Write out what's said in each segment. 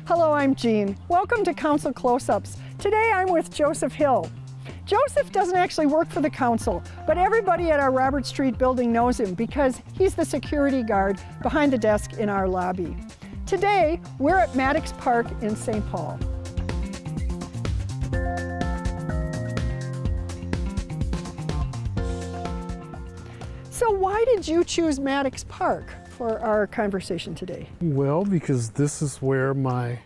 Hello, I'm Jeanne. Welcome to Council Close-Ups. Today I'm with Joseph Hill. Joseph doesn't actually work for the council, but everybody at our Robert Street building knows him because he's the security guard behind the desk in our lobby. Today, we're at Maddox Park in St. Paul. So why did you choose Maddox Park for our conversation today? Well, because this is where my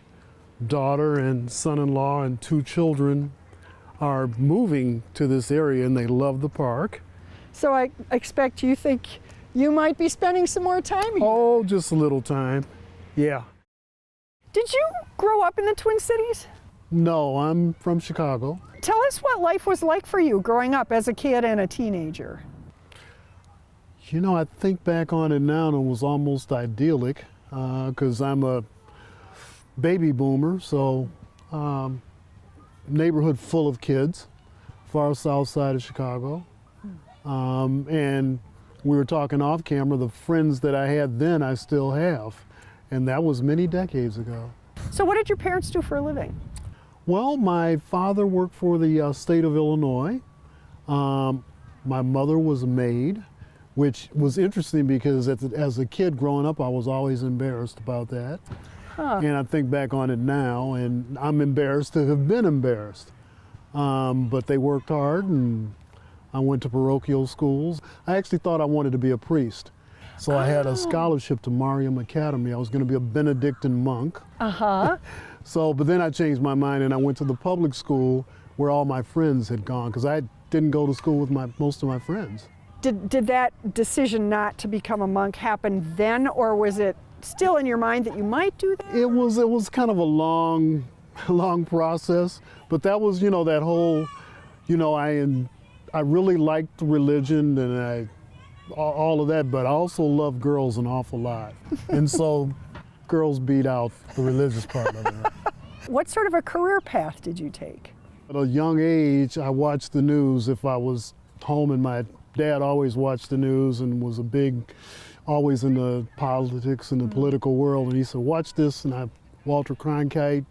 daughter and son-in-law and 2 children are moving to this area, and they love the park. So I expect you think you might be spending some more time here. Oh, just a little time, yeah. Did you grow up in the Twin Cities? No, I'm from Chicago. Tell us what life was like for you growing up as a kid and a teenager. You know, I think back on it now and it was almost idyllic because I'm a baby boomer, so neighborhood full of kids, far south side of Chicago. And we were talking off camera, the friends that I had then I still have, and that was many decades ago. So what did your parents do for a living? Well, my father worked for the state of Illinois. My mother was a maid, which was interesting because as a kid growing up, I was always embarrassed about that. And I think back on it now, and I'm embarrassed to have been embarrassed. But they worked hard, and I went to parochial schools. I actually thought I wanted to be a priest. So I had a scholarship to Mariam Academy. I was going to be a Benedictine monk. But then I changed my mind, and I went to the public school where all my friends had gone, because I didn't go to school with most of my friends. Did that decision not to become a monk happen then, or was it still in your mind that you might do that? It was kind of a long process, but that was, that whole, I really liked religion and all of that, but I also love girls an awful lot. And so girls beat out the religious part of it. What sort of a career path did you take? At a young age, I watched the news if I was home, and my dad always watched the news and was always in the politics and the political world. And he said, watch this, and Walter Cronkite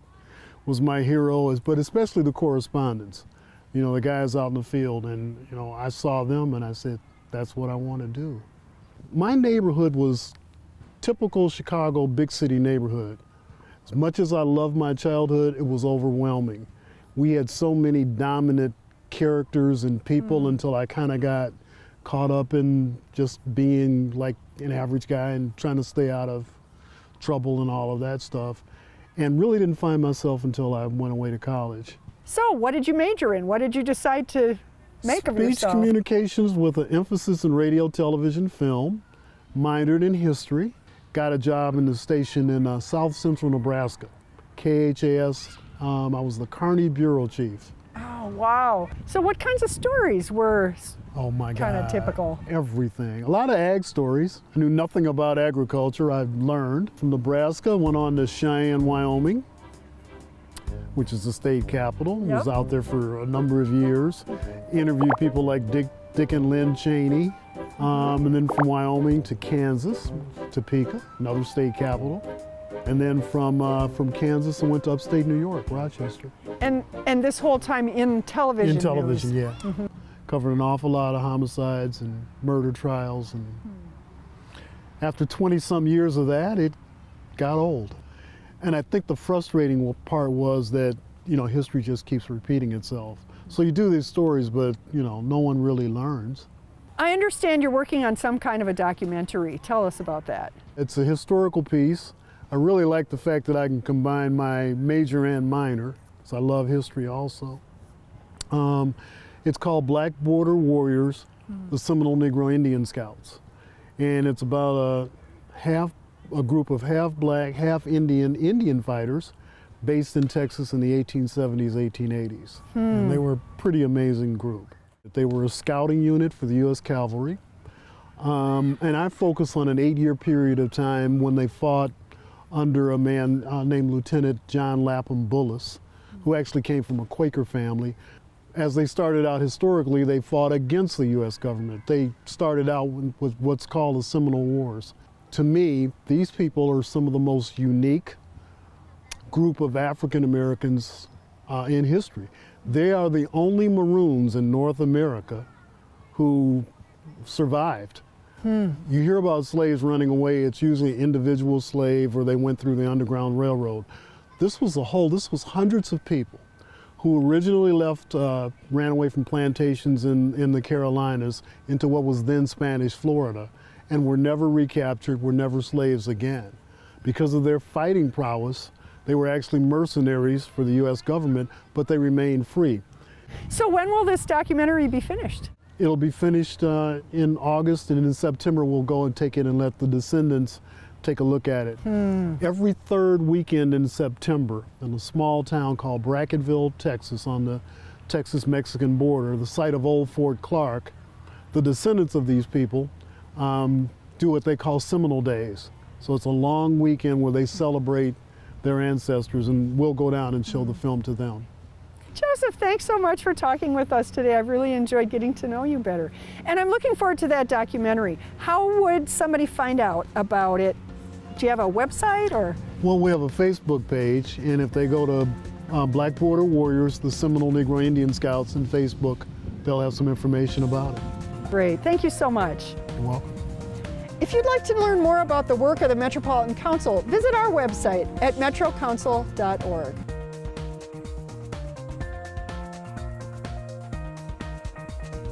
was my hero, but especially the correspondents, the guys out in the field. And, I saw them and I said, that's what I want to do. My neighborhood was typical Chicago big city neighborhood. As much as I loved my childhood, it was overwhelming. We had so many dominant characters and people until I kind of got caught up in just being like an average guy and trying to stay out of trouble and all of that stuff, and really didn't find myself until I went away to college. So what did you major in? What did you decide to make of yourself? Speech communications with an emphasis in radio, television, film, minored in history, got a job in the station in South Central Nebraska, KHAS. I was the Kearney Bureau Chief. Oh, wow. So what kinds of stories were kind of typical? Everything. A lot of ag stories. I knew nothing about agriculture. I learned from Nebraska, went on to Cheyenne, Wyoming, which is the state capital. Was out there for a number of years. Interviewed people like Dick and Lynn Cheney. And then from Wyoming to Kansas, Topeka, another state capital. And then from Kansas, I went to upstate New York, Rochester. And this whole time in television? In television, yeah. Covered an awful lot of homicides and murder trials. And after 20-some years of that, it got old. And I think the frustrating part was that, history just keeps repeating itself. So you do these stories, but, no one really learns. I understand you're working on some kind of a documentary. Tell us about that. It's a historical piece. I really like the fact that I can combine my major and minor, so I love history also. It's called Black Border Warriors, the Seminole Negro Indian Scouts. And it's about a group of half black, half Indian fighters based in Texas in the 1870s, 1880s. And they were a pretty amazing group. They were a scouting unit for the U.S. Cavalry. And I focus on an 8-year period of time when they fought under a man named Lieutenant John Lapham Bullis, who actually came from a Quaker family. As they started out historically, they fought against the U.S. government. They started out with what's called the Seminole Wars. To me, these people are some of the most unique, group of African Americans in history. They are the only Maroons in North America who survived. You hear about slaves running away, it's usually individual slave or they went through the Underground Railroad. This was hundreds of people who originally left, ran away from plantations in the Carolinas into what was then Spanish Florida, and were never recaptured, were never slaves again. Because of their fighting prowess, they were actually mercenaries for the US government, but they remained free. So when will this documentary be finished? It'll be finished in August, and in September we'll go and take it and let the descendants take a look at it. Every third weekend in September, in a small town called Brackettville, Texas, on the Texas-Mexican border, the site of old Fort Clark, the descendants of these people do what they call Seminole Days. So it's a long weekend where they celebrate their ancestors, and we'll go down and show the film to them. Joseph, thanks so much for talking with us today. I've really enjoyed getting to know you better. And I'm looking forward to that documentary. How would somebody find out about it? Do you have a website or? Well, we have a Facebook page, and if they go to Black Border Warriors, the Seminole Negro Indian Scouts in Facebook, they'll have some information about it. Great, thank you so much. You're welcome. If you'd like to learn more about the work of the Metropolitan Council, visit our website at metrocouncil.org.